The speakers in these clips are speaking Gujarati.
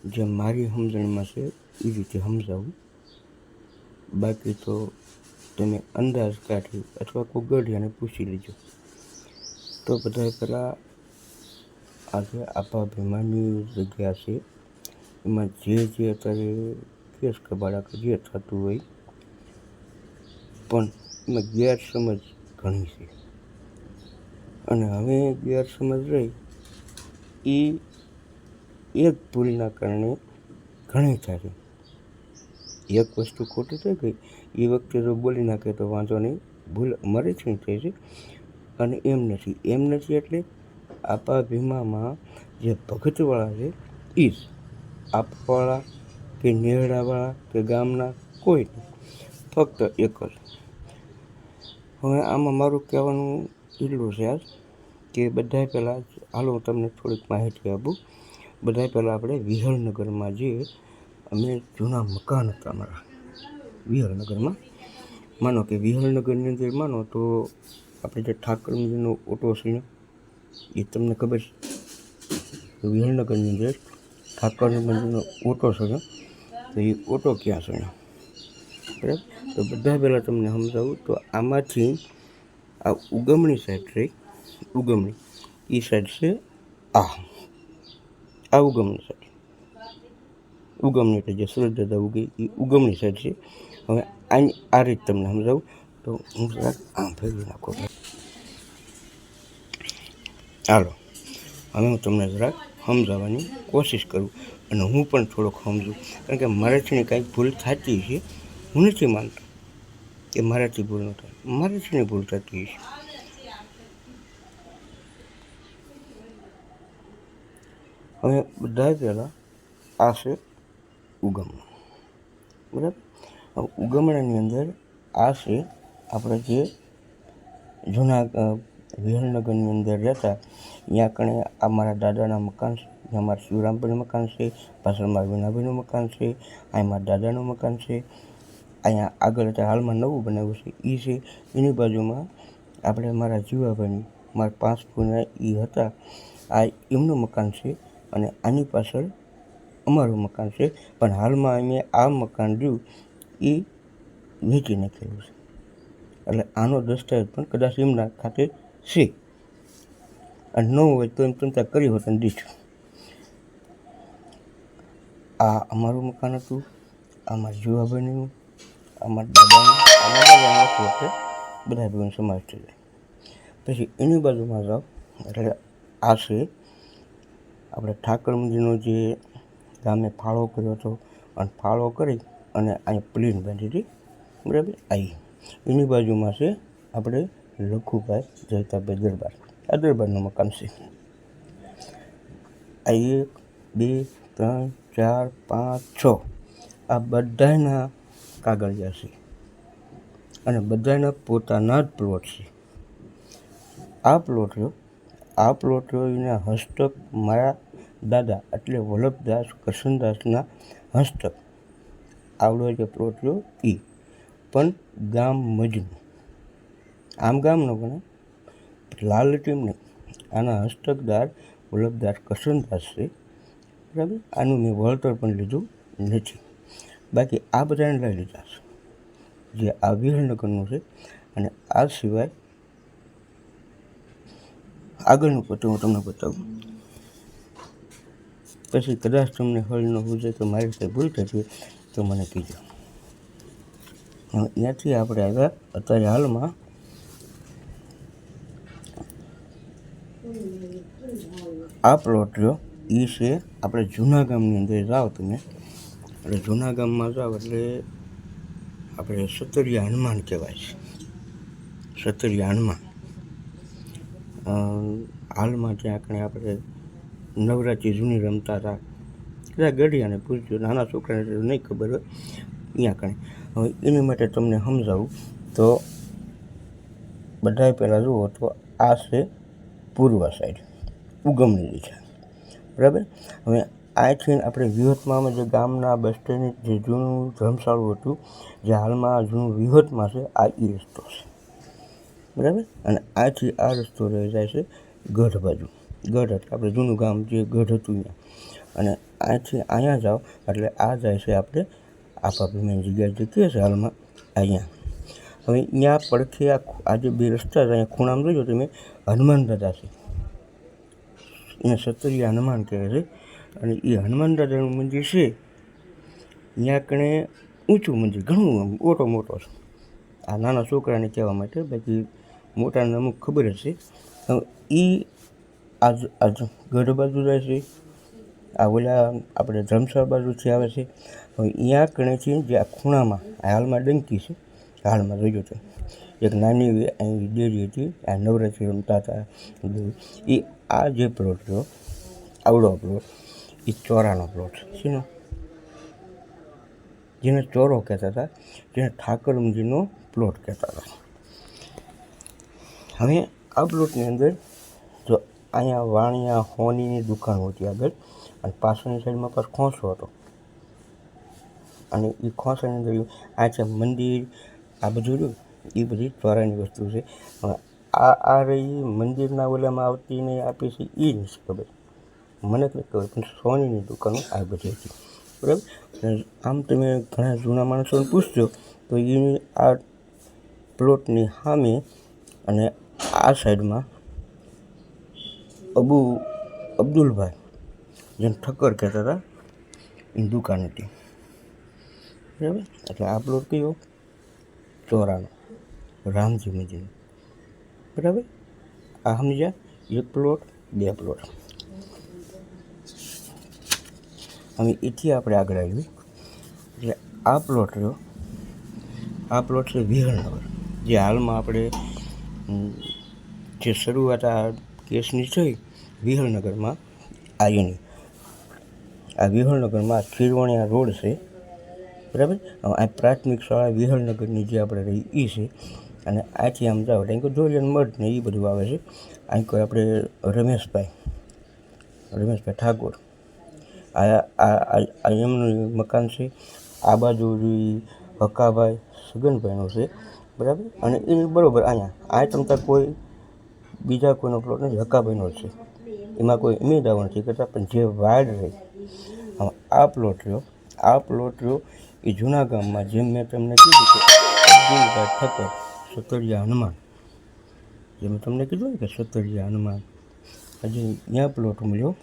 જે મારી સમજણમાં છે એ રીતે સમજાવું. બાકી તો તમે અંદાજ કાઢી અથવા કોઈ ગઢિયાને પૂછી લેજો. તો બધા પહેલાં આજે આપા ભીમાની જગ્યા છે એમાં જે અત્યારે કેસ કબાડા કે જે થતું હોય, પણ એમાં ગેરસમજ ઘણી છે. અને હવે ગેરસમજ રહી એ એક ભૂલના કારણે ઘણી થાય. એક વસ્તુ ખોટી થઈ ગઈ એ વખતે જો બોલી નાખે તો વાંધો નહીં, ભૂલ અમારીથી થઈ છે. અને એમ નથી એટલે આપા ભીમામાં જે ભગતવાળા છે એ જ આપવાવાળા કે નેહડાવાળા કે ગામના કોઈ નહીં, ફક્ત એક જ. હવે આમાં મારું કહેવાનું એટલું છે આજ કે બધાય પહેલાં હાલો હું તમને થોડીક માહિતી આપું. બધાય પહેલાં આપણે વિહળનગરમાં જે અમે જૂના મકાન હતા અમારા વિહળનગરમાં, માનો કે વિહળનગરની અંદર માનો તો આપણે જે ઠાકરજીનો ઓટો છે ને એ તમને ખબર છે. વિહળનગરની અંદર ઠાકરજીનો ઓટો છે ને તો એ ઓટો ક્યાં છે બરાબર. તો બધા પહેલાં તમને સમજાવું તો આમાંથી આ ઉગમણી સાઈડ રહી, ઉગમણી એ સાઈડ છે આ ઉગમણી સાઈડ, ઉગમણી એટલે જે સુરત દાદા ઉગી એ ઉગમણી સાઈડ છે. હવે આની આ રીતે તમને સમજાવું તો હું જરાક આમ ફેરવી નાખો. હાલો હવે હું તમને જરાક સમજાવવાની કોશિશ કરું અને હું પણ થોડોક સમજું, કારણ કે મારાથી કાંઈક ભૂલ થતી છે. હું નથી માનતો કે મારાથી ભૂલ ન થાય, મારાથી ભૂલ થતી છે. હવે બધા પહેલાં આ છે ઉગમણા બરાબર. હવે ઉગમણાની અંદર આ છે આપણે જે જૂના વિહળનગરની અંદર રહેતા, ત્યાં કણે આ મારા દાદાના મકાન છે, ત્યાં મારા શિવરામભાઈનું મકાન છે, પાછળ મારા વિનાભાઈનું મકાન છે, અહીં મારા દાદાનું મકાન છે, અહીંયા આગળ અત્યારે હાલમાં નવું બનાવ્યું છે એ છે. એની બાજુમાં આપણે મારા જીવાભાઈની મારા 5 ફૂના એ હતા, આ એમનું મકાન છે. અને આની પાછળ અમારું મકાન છે, પણ હાલમાં અમે આ મકાન રહ્યું એ વેચી નાખેલું છે. એટલે આનો દસ્તાવેજ પણ કદાચ એમના ખાતે છે, અને ન હોય તો એમ ચિંતા કરી હોત અને દીઠું. આ અમારું મકાન હતું, આ મારા જીવાભાઈનું, આ મારા દાદાનું, વખતે બધા ભેગું સમાજ થઈ જાય. પછી એની બાજુમાં જાઓ એટલે આ છે આપણે ઠાકરજીનો જે ગામે ફાળો કર્યો હતો, અને ફાળો કરી અને અહીંયા પ્લેન બાંધી હતી બરાબર. એની બાજુમાં છે આપણે લખુભાઈ જયતાભાઈ દરબાર, આ દરબારનું મકાન છે. આ 1 2 3 4 5 6 આ બધાના કાગળિયા છે અને બધાના પોતાના જ પ્લોટ છે. આ પ્લોટ એના હસ્તક મારા દાદા એટલે વલ્લભદાસ કરશનદાસના હસ્તક આવડો જે પ્લોટ રહ્યો એ પણ ગામ મજનું, આમ ગામનો ગણે લાલ ટીમ નહીં, આના હસ્તકદાર વલ્લભદાસ કરશનદાસ છે બરાબર. આનું મેં વળતર પણ લીધું નથી, બાકી આ બધાને લઈ લીધા છે જે આ વિહળનગરનું છે. અને આ સિવાય આગળનું પત્તું હું તમને બતાવું, પછી કદાચ તમને હળ ન હોય તો મારી રીતે ભૂલ થતી તો મને કીધો. ત્યાંથી આપણે આવ્યા અત્યારે હાલમાં આ પ્લોટ રહ્યો એ છે આપણે જૂના ગામની અંદર જાઓ તમે એટલે જૂના ગામમાં જાઓ એટલે આપણે સતરિયા હનુમાન કહેવાય છે, સતરિયા હનુમાન. હાલમાં ત્યાં કણે આપણે નવરાત્રિ જૂની રમતા હતા, બધા ગઢિયાને પૂછજો, નાના છોકરાને નહીં ખબર હોય ત્યાં કણે. હવે એની માટે તમને સમજાવું તો બધાએ પહેલાં જુઓ તો આ છે પૂર્વ સાઈડ ઉગમણી દિશા બરાબર. હવે અહીંથી આપણે વિહતમાં જે ગામના બસ સ્ટેન્ડ જે જૂનું ધર્મશાળું હતું, જે હાલમાં જૂનું વિહતમાં છે, આ એ રસ્તો છે બરાબર. અને આથી આ રસ્તો રહી જાય છે ગઢ બાજુ, ગઢ એટલે આપણે જૂનું ગામ જે ગઢ હતું ત્યાં. અને અહીંથી અહીંયા જાઓ એટલે આ જાય છે આપણે આપા ભીમાની જગ્યાએ જે કહે છે હાલમાં અહીંયા. હવે અહીંયા પડખે આ જે બે રસ્તા છે અહીંયા ખૂણામાં જોજો તમે હનુમાન દાદા છે, એને સતરિયા હનુમાન કહે છે. અને એ હનુમાન દાદાનું મંદિર છે ત્યાં કણે ઊંચું મંદિર, ઘણું મોટો છે. આ નાના છોકરાને કહેવા માટે, બાકી મોટાને અમુક ખબર જ છે. એ આજ ગઢ બાજુ જાય છે, આ ઓલા આપણે ધર્મશાળા બાજુથી આવે છે. હવે અહીંયા કણેથી જે આ ખૂણામાં હાલમાં ડંકી છે, હાલમાં જોજો તો એક નાની અહીં ડેરી હતી, આ નવરાત્રિ રમતા હતા એ. આ જે પ્લોટ રહ્યો આવડો પ્લોટ એ ચોરાનો પ્લોટ છે. શેનો? જેને ચોરો કહેતા હતા, જેને ઠાકરમજીનો પ્લોટ કહેતા હતા. હવે આ પ્લોટની અંદર જો અહીંયા વાણિયા હોનીની દુકાન હતી આગળ, અને પાછળની સાઈડમાં પાછો ખોંસો હતો. અને એ ખોંસાની અંદર આ છે મંદિર, આ બધું રહ્યું એ બધી ચોરાની વસ્તુ છે. આ રહી મંદિરના ઓલામાં આવતી ને આપી છે એ નથી ખબર, મને કંઈ ખબર, પણ સોનીની દુકાનો આ બધી હતી, બરાબર. આમ તમે ઘણા જૂના માણસોને પૂછજો તો એની આ પ્લોટની સામે અને આ સાઈડમાં અબ્દુલભાઈ જેને ઠક્કર કહેતા હતા એની દુકાન હતી, બરાબર. એટલે આ પ્લોટ કયો? ચોરાનો, રામજી મંદિરનો, બરાબર. આ સમજ્યા? એક પ્લોટ, બે પ્લોટ. હવે એથી આપણે આગળ આવી એટલે આ પ્લોટ રહ્યો, આ પ્લોટ છે વિહળનગર, જે હાલમાં આપણે જે શરૂઆત આ કેસની થઈ વિહળનગરમાં આવીની. આ વિહળનગરમાં ખીરવણિયા રોડ છે, બરાબર. આ પ્રાથમિક શાળા વિહળનગરની જે આપણે રહી એ છે. અને આથી આમ જાઓ ત્યાં કોઈ ધોરિયન મઠ ને એ બધું આવે છે. અહીં કોઈ આપણે રમેશભાઈ ઠાકોર, આ એમનું મકાન છે. આ બાજુ હકાભાઈ સગનભાઈનું છે, બરાબર. અને એ બરાબર અહીંયા આ તમતા કોઈ બીજા કોઈનો પ્લોટ નથી, હકાભાઈનો જ છે. એમાં કોઈ અમે દાવો નથી કરતા, પણ જે વાડ રહી આ પ્લોટ રહ્યો એ જૂના ગામમાં, જેમ મેં તમને કીધું કે અબ્દુલભાઈ ઠક્કર સતરિયા હનુમાન, જેમ તમને કીધું ને કે સતરિયા હનુમાન, હજી ત્યાં પ્લોટ મળ્યો.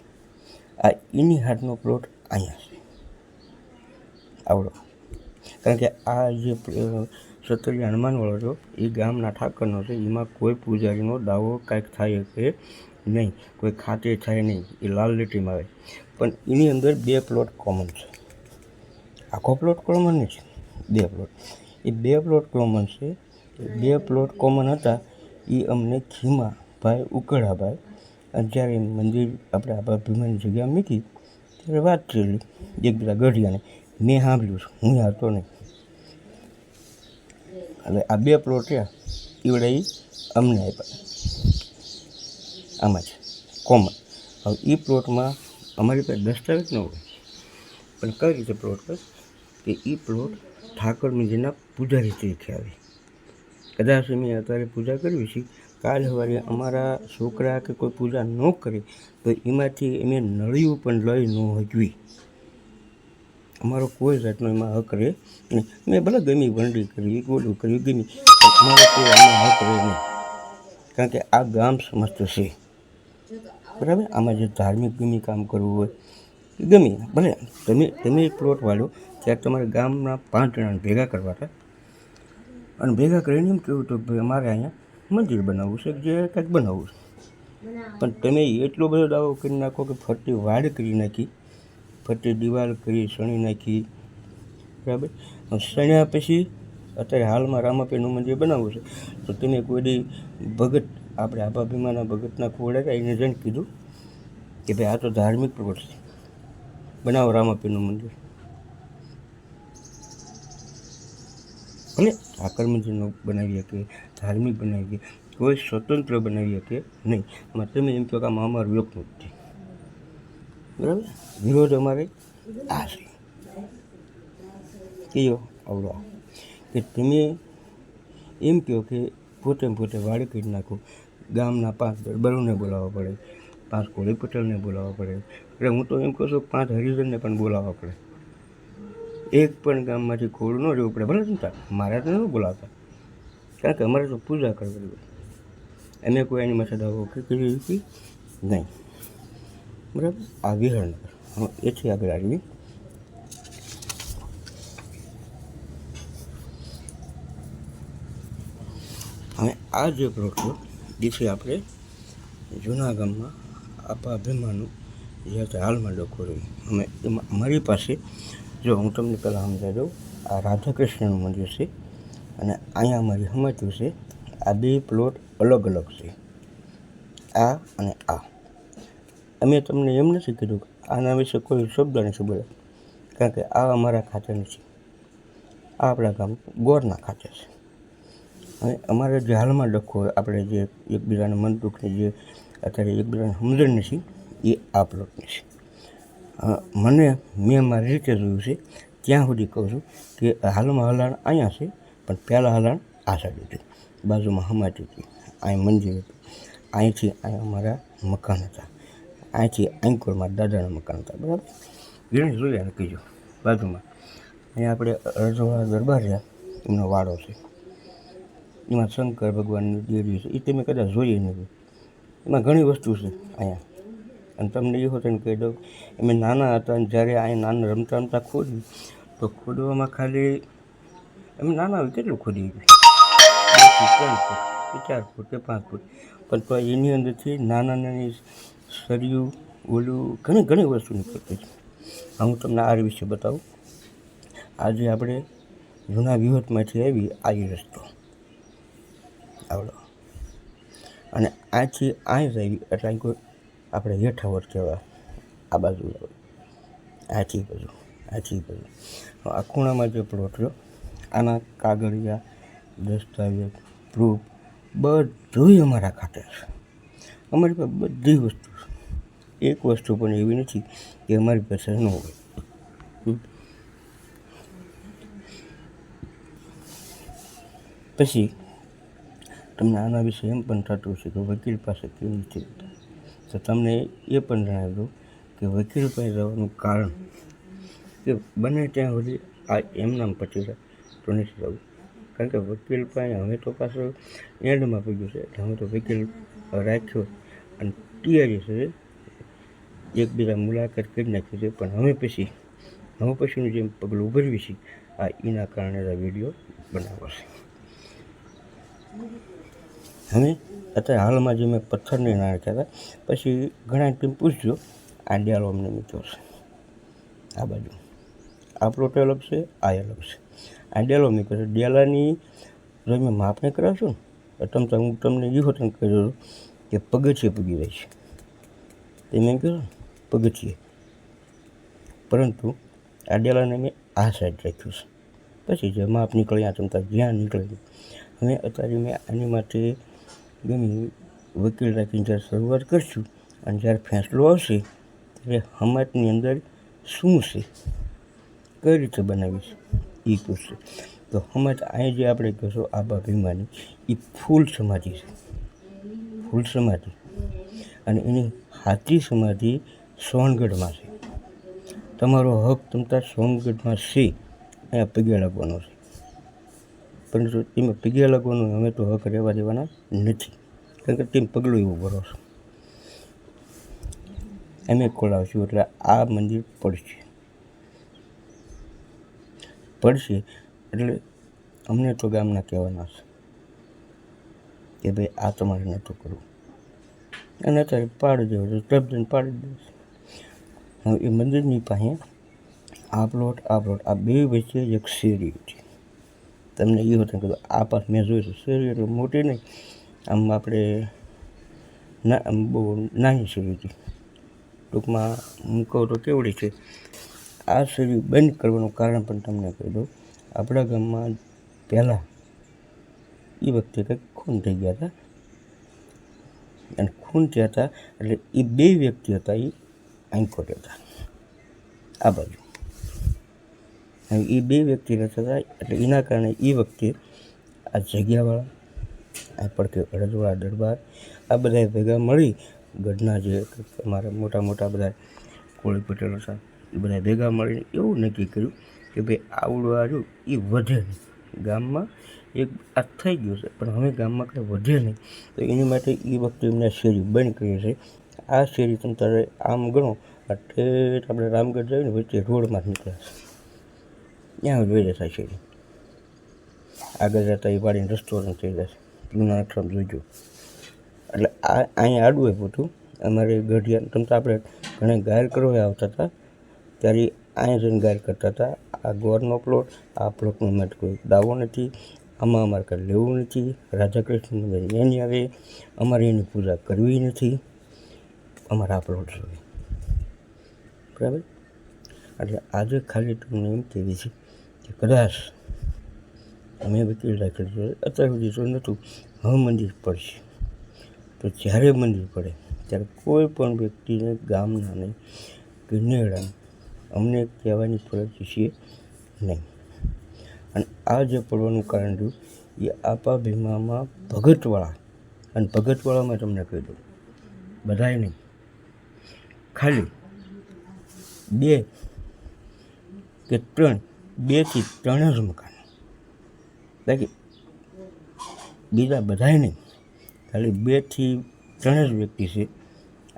આ એની હાથનો પ્લોટ અહીંયા છે આવડો. કારણ કે આ જે સતરિયા હનુમાનવાળો હતો એ ગામના ઠાકરનો છે. એમાં કોઈ પૂજારીનો દાવો કાંઈક થાય કે નહીં, કોઈ ખાતે થાય નહીં, એ લાલ લીટીમાં આવે. પણ એની અંદર બે પ્લોટ કોમન છે, આખો પ્લોટ કોમન નથી, બે પ્લોટ. એ બે પ્લોટ કોમન છે. બે પ્લોટ કોમન હતા એ અમને ખીમાભાઈ ઉકળાભાઈ, અને જ્યારે મંદિર આપણે આપણા ભીમાની જગ્યા મૂકી ત્યારે વાત થયેલી એક બધા ગઢિયાને, મેં સાંભળ્યું છે, હું હતો નહીં. એટલે આ બે પ્લોટ રહ્યા એવડા એ અમને આપ્યા, આમાં છે કોમન. હવે એ પ્લોટમાં અમારી પાસે દસ્તાવેજ ન હોય, પણ કઈ રીતે પ્લોટ પર કે એ પ્લોટ ઠાકરમજીના પૂજારી તરીકે આવે. કદાચ અમે અત્યારે પૂજા કરવી છે, કાલ સવારે અમારા છોકરા કે કોઈ પૂજા ન કરે તો એમાંથી અમે નળિયું પણ લઈ ન હજવી. અમારો કોઈ જાતનો એમાં હક રહે નહીં. મેં ભલે ગમી વંડી કરવી, ગોડું કરવી ગમી, અમારો કોઈ આમાં હક રહે નહીં. કારણ કે આ ગામ સમસ્ત છે, બરાબર. આમાં જે ધાર્મિક ગમી કામ કરવું હોય એ ગમી, ભલે તમે પ્લોટ વાળો ત્યારે તમારે ગામના 5 જણાને ભેગા કરવા હતા, અને ભેગા કરીને એમ કહેવું તો ભાઈ અમારે અહીંયા મંદિર બનાવવું છે, જે કંઈક બનાવવું છે. પણ તમે એટલો બધો દાવો કરી નાખો કે ફરતી વાડ કરી નાખી, ફરતી દિવાલ કરી સણી નાખી, બરાબર. સણ્યા પછી અત્યારે હાલમાં રામાપીરનું મંદિર બનાવવું છે તો તમે કોઈ દી ભગત, આપણે આપા ભીમાના ભગતના ખોડા હતા એને જઈને કીધું કે ભાઈ આ તો ધાર્મિક પ્લોટ છે, બનાવો રામાપીરનું મંદિર. ભલે ઠાકર મંદિરનો બનાવી શકીએ, ધાર્મિક બનાવીએ, કોઈ સ્વતંત્ર બનાવી શકીએ નહીં. એમાં તમે એમ કહો કે આમાં અમારું યોગનું નથી, બરાબર. વિરોધ અમારે આ છે કયો આવડો કે તમે એમ કહો કે પોતે વાડ કરી નાખો, ગામના 5 દરબારોને બોલાવવા પડે, 5 કોળી પટેલને બોલાવવા પડે, એટલે હું તો એમ કહું છું 5 હરિજનને પણ બોલાવવા પડે, એક પણ ગામમાંથી ખોડું ન રહેવું પડે. ભલે ચિંતા મારા તો ન બોલાવતા, કારણ કે અમારે તો પૂજા કરવી હોય, અમે કોઈ એની માથે દાવો કરી નહીં. બરાબર, આ વિહરનગર. હવે એથી આગળ આવી હવે આ જે પ્લોટ છે જેથી આપણે જૂના ગામમાં આપા ભીમાનું જે હાલમાં ડખો રહ્યું. અમે એમાં અમારી પાસે જો હું તમને પહેલાં સમજાવી દઉં, આ રાધા કૃષ્ણનું મંદિર છે અને અહીંયા અમારી સમજવું છે આ 2 પ્લોટ અલગ અલગ છે, આ અને આ. અમે તમને એમ નથી કીધું કે આના વિશે કોઈ શબ્દ નથી બોલ્યા, કારણ કે આ અમારા ખાતે નથી, આ આપણા ગામ ગોરના ખાતે છે. અને અમારે જે હાલમાં ડખો આપણે જે એકબીજાને મન દુઃખની જે અત્યારે એકબીજાને સમજણ નથી એ આ પ્લોટની છે. મેં મારી રીતે જોયું છે ત્યાં સુધી કહું છું કે હાલમાં હલાણ અહીંયા છે, પણ પહેલાં હલાણ આ સાઈડ હતી, બાજુમાં હમાતી હતી, અહીં મંદિર હતું, અહીંથી અહીંયા અમારા મકાન હતા, અહીંથી આંકોરમાં દાદાના મકાન હતા. બરાબર, એને જોયા ને કીધું બાજુમાં અહીંયા આપણે રજવાડા દરબાર રહ્યા એમનો વાડો છે, એમાં શંકર ભગવાનની દેરી છે, એ તમે કદાચ જોઈએ નથી. એમાં ઘણી વસ્તુ છે અહીંયા. અને તમને એ હોત ને કહી દઉં, અમે નાના હતા અને જ્યારે અહીંયા નાના રમતા ખોદ્યું તો ખોદવામાં ખાલી અમે નાના હોય કેટલું ખોદી ગયું, 2 થી 3 ફૂટ કે 4 ફૂટ કે 5 ફૂટ, પણ તો એની અંદરથી નાની સરિયું ઓલું ઘણી વસ્તુ નીકળતી છે. હું તમને આ વિશે બતાવું. આજે આપણે જૂના વિહોતમાંથી આવી આ રસ્તો આવડો, અને આથી અહીં જ આવી એટલે કોઈ આપણે હેઠાવટ કહેવાય, આ બાજુ આથી બાજુ. આ ખૂણામાં જે પ્લોટ રહ્યો આના કાગળિયા દસ્તાવેજ પ્રૂફ બધું અમારા ખાતે છે. અમારી પાસે બધી વસ્તુ છે, એક વસ્તુ પણ એવી નથી કે અમારી પાસે ન હોય. પછી તમને આના વિશે એમ પણ થતું છે કે વકીલ પાસે કેમ નથી, તો તમને એ પણ જણાવી દઉં કે વકીલ પાસે જવાનું કારણ કે બને ત્યાં સુધી આ એમનામ પતી જાય તો નથી જવું, કારણ કે વકીલ પાસે હવે તો પાછું એન્ડમાં પગ્યું છે, એટલે હવે તો વકીલ રાખ્યો અને તૈયારી છે, એકબીજા મુલાકાત કરી નાખી છે. પણ હવે પછીનું જેમ પગલું ભરવી છે આ એના કારણે આ વિડીયો બનાવો છે. હવે અત્યારે હાલમાં જે મેં પથ્થરની નાખ્યા હતા, પછી ઘણા ટીમ પૂછજો આ ડેલો અમને મૂક્યો છે, આ બાજુ આ પ્લોટ અલગ છે, આ અલગ છે, આ ડેલો મૂક્યો છે. ડેલાની જો મેં માપણી કરાવશું ને તો હું તમને એ હોટલ કહી દઉં કે પગથિયે પૂગી રહી છે, તે મેં કહ્યું પગથિયે, પરંતુ આ ડેલાને મેં આ સાઈડ રાખ્યું છે. પછી જે માપ નીકળ્યા તમતા જ્યાં નીકળે. હવે અત્યારે મેં આની માટે ગમી વકીલ રાખીને જ્યારે શરૂઆત કરશું અને જ્યારે ફેંસલો આવશે ત્યારે સમાજની અંદર શું છે, કઈ રીતે બનાવીશ એ પૂછશે. તો સમાજ અહીં જે આપણે કહેશો આબા ભીમાની એ ફૂલ સમાધિ છે, ફૂલ સમાધિ, અને એની સાચી સમાધિ સોનગઢમાં છે. તમારો હક તમતા સોનગઢમાં છે, અહીંયા પગે લાગવાનો છે, પરંતુ તેમાં પગે લાગવાનું અમે તો હક રહેવા દેવાના નથી, કારણ કે તેમ પગલું એવું ભરો છો. અમે ખોલાવશું એટલે આ મંદિર પડશે એટલે અમને તો ગામના કહેવાના છે કે ભાઈ આ તમારે નહોતું કરવું, અને અત્યારે પાડી દેવો તો તબદન પાડી દેશે. હવે એ મંદિરની પાસે આ પ્લોટ આ 2 વચ્ચે એક શેરી હતી. તમને એ હોતું કીધું આ પાસ મેં જોયું શેરી એટલે મોટી નહીં, આમ આપણે આમ બહુ નાની શેરી હતી. ટૂંકમાં હું કહું તો કેવડી છે. આ શેરી બંધ કરવાનું કારણ પણ તમને કહી દઉં, આપણા ગામમાં પહેલાં એ વખતે કંઈક ખૂન થઈ ગયા હતા, અને ખૂન થયા હતા એટલે એ 2 વ્યક્તિ હતા, એ આંખોટ હતા આ બાજુ. હવે એ 2 વ્યક્તિ રહેતા હતા એટલે એના કારણે એ વખતે આ જગ્યાવાળા આ પડકે રજવાડા દરબાર આ બધા ભેગા મળી ગઢના જે અમારા મોટા બધા કોળી પટેલ હતા, એ બધા ભેગા મળીને એવું નક્કી કર્યું કે ભાઈ આવડું આવ્યું એ વધે નહીં ગામમાં, એક આ થઈ ગયું છે પણ હવે ગામમાં કંઈ વધે નહીં, તો એની માટે એ વખતે એમને શેરી બંધ કરી છે. આ શેરી તમે તારે આમ ગણો ઠેઠ આપણે રામગઢ જઈએ ને વચ્ચે રોડમાં જ નીકળે છે, ત્યાં જ વહી થાય શેરી. આગળ જતાં એ પાડીને રેસ્ટોરન્ટ થઈ જશે, જૂના અક્ષર જોઈજો. એટલે આ અહીંયા આડવું હતું અમારે ગઢિયા. તમે તો આપણે ઘણા ગાયર કરવા આવતા હતા ત્યારે અહીંયા જઈને ગાયર કરતા હતા. આ ગોળનો પ્લોટ, આ પ્લોટનો અમારે કોઈ દાવો નથી, આમાં અમારે કંઈ લેવું નથી. રાધા કૃષ્ણ મંદિર એની આવે, અમારે એની પૂજા કરવી નથી, અમારે આ પ્લોટ જોઈએ, બરાબર. એટલે આજે ખાલી તમને એમ કહેવી છે કે કદાચ અમે વકીલ રાખેલું છે, અત્યાર સુધી તો નહોતું, હવે મંદિર પડશે. તો જ્યારે મંદિર પડે ત્યારે કોઈ પણ વ્યક્તિને ગામનાને કે નેડાને અમને કહેવાની ફરજ છે નહીં. અને આ જે પડવાનું કારણ રહ્યું એ આપા ભીમામાં ભગતવાળા, અને ભગતવાળામાં તમને કહી દઉં બધાય નહીં, ખાલી 2 કે 3, 2 થી 3 જ મકાન, બાકી બીજા બધાય નહીં, ખાલી 2 થી 3 જ વ્યક્તિ છે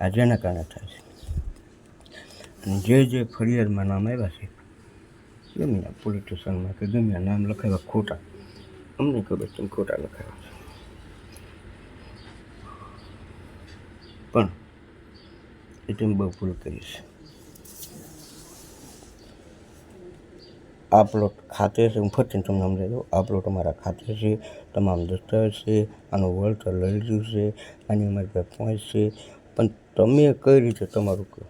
આ જેના કારણે થાય છે. અને જે ફરિયાદમાં નામ આવ્યા છે ગમે આ પોલીસ સ્ટેશનમાં કે ગમે આ નામ લખાવ્યા ખોટા, અમને ખબર છે ખોટા લખાવ્યા છે, પણ એ તમે બહુ ભૂલ કરીશ. આ પ્લોટ ખાતે છે, હું ફરીને તમને સમજાવી દઉં, આ પ્લોટ અમારા ખાતે છે, તમામ દસ્તાવેજ છે, આનું વળતર લઈ લીધું છે, આની અમારી પાસે પહોંચ છે, પણ તમે કઈ રીતે તમારું કહો.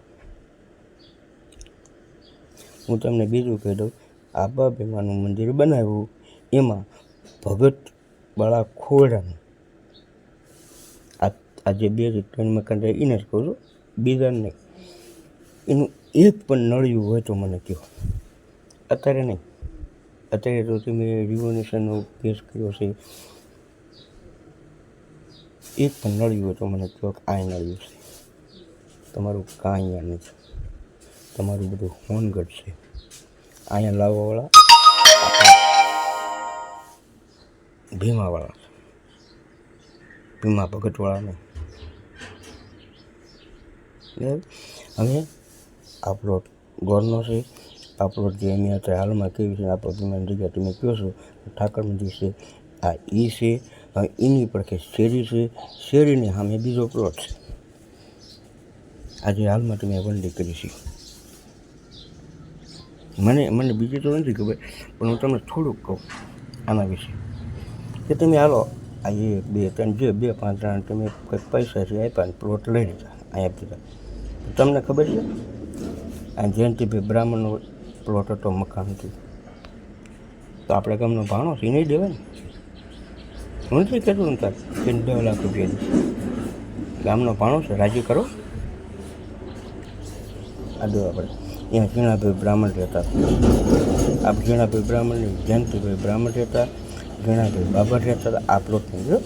હું તમને બીજું કહી દઉં, આપા ભીમાનું મંદિર બનાવ્યું એમાં ભગતવાળા ખોરડાનું આ જે 2 થી 3 મકાન રહે એને જ કહું છું, બીજા નહીં. એનું એક પણ નળિયું હોય તો મને કહો. અત્યારે નહીં, અત્યારે તો તમે રિવોલ્યુશનનો કેસ કર્યો છે, એક પણ નળિયું હોય તો મને કહો કે આ નળિયું છે. તમારું કાંઈ અહીંયા નથી, તમારું બધું હોનગઢ છે. અહીંયા લાવવાવાળા ભીમાવાળા છે, ભીમા ભગતવાળા નહીં. બરાબર. હવે આ પ્લોટ ગોળનો છે, આ પ્લોટ જે એની અત્યારે હાલમાં કેવી છે આપણે ભીમાની જગ્યા તમે કહો છો ઠાકર મંદિર છે, આ એ છે. હવે એની પર કે શેરી છે, શેરીની સામે બીજો પ્લોટ છે. આજે હાલમાં તમે વંડી કરી છે. મને બીજી તો નથી ખબર, પણ હું તમને થોડુંક કહું આના વિશે કે તમે હાલો આ 1, 2, 3 જે 2, 5 જણા તમે કંઈક પૈસાથી આપ્યા ને પ્લોટ લઈ લીધા, અહીંયા દીધા. તમને ખબર છે આ જયંતિભાઈ બ્રાહ્મણનો પ્લોટ હતો મકાન હતું, તો આપણે ગામનો ભાણો છે એ નહીં દેવાય ને. હું નથી કહેતું ને તાર કે 10 લાખ રૂપિયા ગામનો ભાણો છે, રાજી કરો. આ દો આપણે અહીંયા ઝીણાભાઈ બ્રાહ્મણ રહેતા, આ ઝીણાભાઈ બ્રાહ્મણ નહીં, જયંતિભાઈ બ્રાહ્મણ રહેતા, ઝીણાભાઈ બાબર રહેતા હતા. આ પ્લોટ નહીં જો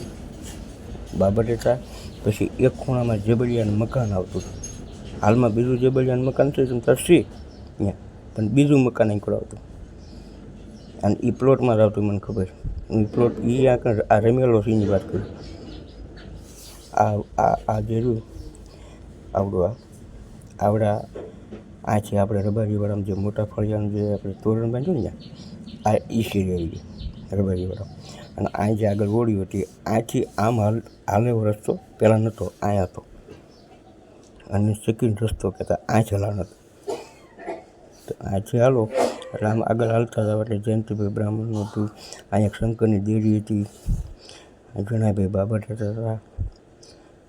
બાબર રહેતા. પછી એક ખૂણામાં જેબડિયાનું મકાન આવતું હતું, હાલમાં બીજું જેબડિયાનું મકાન છે તમે તરસી ત્યાં, પણ બીજું મકાન અહીં આવતું અને એ પ્લોટમાં જ આવતું. મને ખબર એ પ્લોટ એ આ રમેલો છે એની વાત કરું. આ જે રહ્યું આવડું આવડા આ છે આપણે રબારીવાળામાં જે મોટા ફળિયાનું જે આપણે તોરણ બાંધ્યું ને આ એ શેરી આવી ગઈ રબારીવાળા. અને આ જે આગળ ઓળી હતી આથી આમ હાલેવો રસ્તો પહેલાં નહોતો, અહીંયા હતો. અને સેકન્ડ રસ્તો કહેતા આ ચલાણ હતો. તો આથી હાલો એટલે આમ આગળ હાલતા હતા એટલે જયંતિભાઈ બ્રાહ્મણનું હતું, અહીંયા શંકરની દેરી હતી, જણાભાઈ બાબર રહેતા હતા.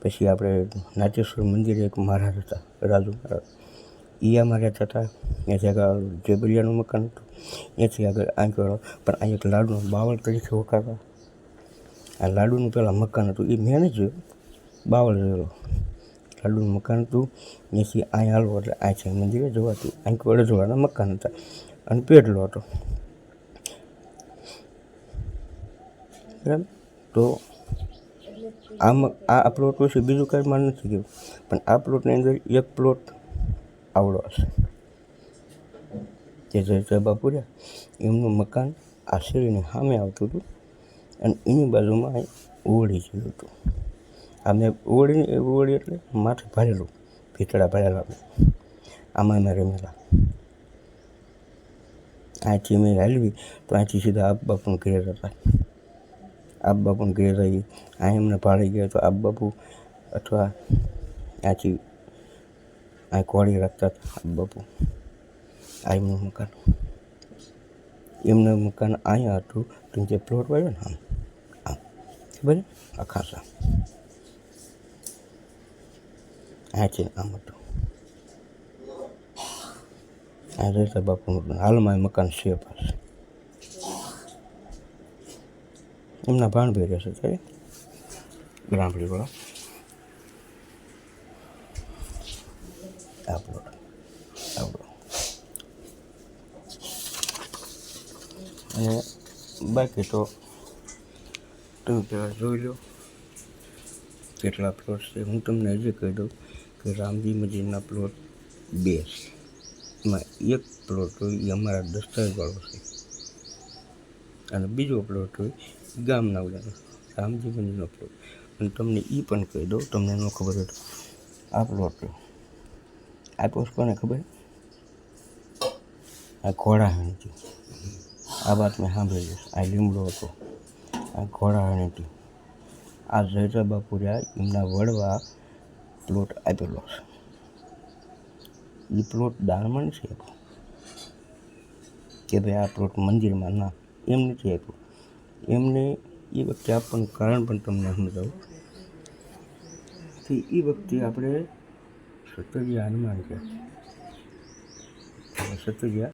પછી આપણે નાચેશ્વર મંદિરે એક મહારાજ હતા, રાજુ મહારાજ, એ આમાં રહેતા હતા. ત્યાંથી આગળ જેબરિયાનું મકાન હતું, ત્યાંથી આગળ આંકડો પણ અહીં એક લાડુનો બાવળ તરીકે ઓળખાતા. આ લાડુનું પહેલાં મકાન હતું, એ મેં નહીં જોયું, બાવળ જોયેલો લાડુનું મકાન હતું. ત્યાંથી અહીં હાલવો એટલે આ છે મંદિરે જવાતું, અહીં અડધવાળાના મકાન હતા અને પેટલો હતો, બરાબર. તો આ પ્લોટ વિશે બીજું કાંઈ માન નથી ગયું, પણ આ પ્લોટની અંદર એક પ્લોટ આવડો હશે. જે જયતા બાપુરિયા એમનું મકાન આ શેરીની સામે આવતું હતું અને એની બાજુમાં અહીં ઓવડી જેવું હતું. આ મેં ઓવડી એટલે માથે ભરેલું, ભીતળા ભરેલા. આમાં મેં રમેલા. અહીંથી મેં હાલવી તો અહીંથી સીધા આપ બાપુને ઘેર હતા. આપ બાપુને ઘેર રહી અહીં એમને ભાડે ગયા તો આપ બાપુ અથવા અહીંથી અહીં કોળી રાખતા હતા આપ બાપુ. આ એમનું મકાન. એમનું મકાન અહીંયા હતું. તમે જે પ્લોટ વાળ્યો ને આમ ખબર આ ખાસા અહીંથી આમ હતું. આ રહેતા બાપુનું હાલમાં મકાન છે પાસે. એમના ભાણભાઈ રહેશે ત્યારે ગ્રામડીવાળા. આ પ્લોટ આવડો. અને બાકી તો તમે પહેલાં જોઈ લો કેટલા પ્લોટ છે. હું તમને હજી કહી દઉં કે રામજી મંદિરના પ્લોટ 2 છે. એમાં એક પ્લોટ હોય એ અમારા દસ્તાવેજવાળો છે અને બીજો પ્લોટ હોય ગામના ઓલાનો રામજી મંદિરનો પ્લોટ. અને તમને એ પણ કહી દઉં, તમને ન ખબર હોય તો આ પ્લોટ આપ્યો છે કોને ખબર? આ ઘોડાહાણીથી. આ વાત મેં સાંભળેલી છે. આ લીમડો હતો, આ ઘોડાહાણીથી. આ જયતા બાપુરિયા એમના વડવા પ્લોટ આપેલો છે. એ પ્લોટ દાનમાં નથી આપ્યો કે ભાઈ આ પ્લોટ મંદિરમાં, ના, એમ નથી આપ્યું. એમને એ વખતે આપવાનું કારણ પણ તમને સમજાવું કે એ વખતે આપણે સતરિયા હનુમાન ગયા. સતરિયા